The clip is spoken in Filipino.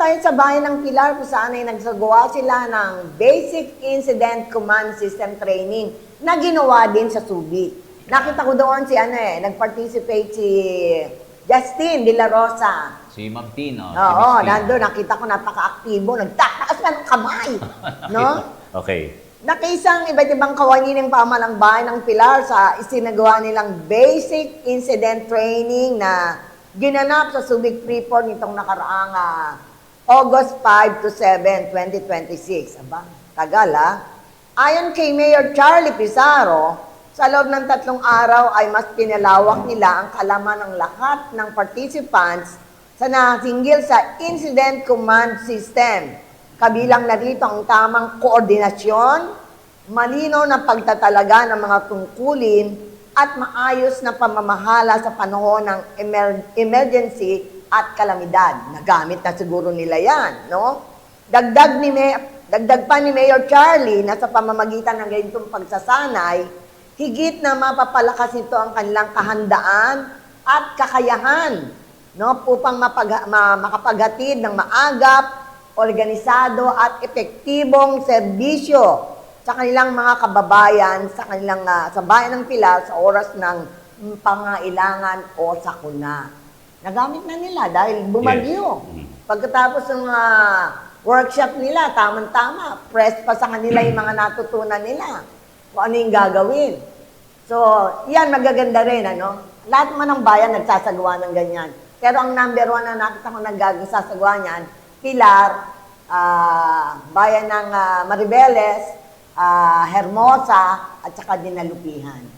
tayo sa bayan ng Pilar kung saan ay nagsagawa sila ng Basic Incident Command System Training na ginawa din sa Subic. Nakita ko doon si nag-participate si Justin De La Rosa. Si Ma'am Tino. Oo, nandun, nakita ko napaka-aktibo, nagtataas na ng kamay. No? Okay. Nakaisang iba't ibang kawani ng pamalang bayan ng Pilar sa isinagawa nilang Basic Incident Training na ginanap sa Subic Freeport nitong nakaraang August 5 to 7, 2026. Aba, tagal Ayon kay Mayor Charlie Pizarro, sa loob ng 3 araw ay mas pinalawak nila ang kalaman ng lahat ng participants sa nasinggil sa Incident Command System. Kabilang na rito ang tamang koordinasyon, malinaw na pagtatalaga ng mga tungkulin, at maayos na pamamahala sa panahon ng emergency at kalamidad. Nagamit na siguro nila yan, no? Dagdag pa ni Mayor Charlie na sa pamamagitan ng ganitong pagsasanay, higit na mapapalakas nito ang kanilang kahandaan at kakayahan, no? Upang makapaghatid ng maagap, organisado at epektibong serbisyo sa kanilang mga kababayan sa bayan ng Pilar sa oras ng pangailangan o sakuna. Nagamit na nila dahil bumagyo. Yes. Pagkatapos ng workshop nila, tamang-tama, press pa sa kanila yung mga natutunan nila kung ano yung gagawin. So, yan magaganda rin, ano? Lahat man ng bayan nagsasagawa ng ganyan. Pero ang number 1 na nakita ko nagsasagawa niyan, Pilar, bayan ng Maribeles, Hermosa, at saka Dinalupihan.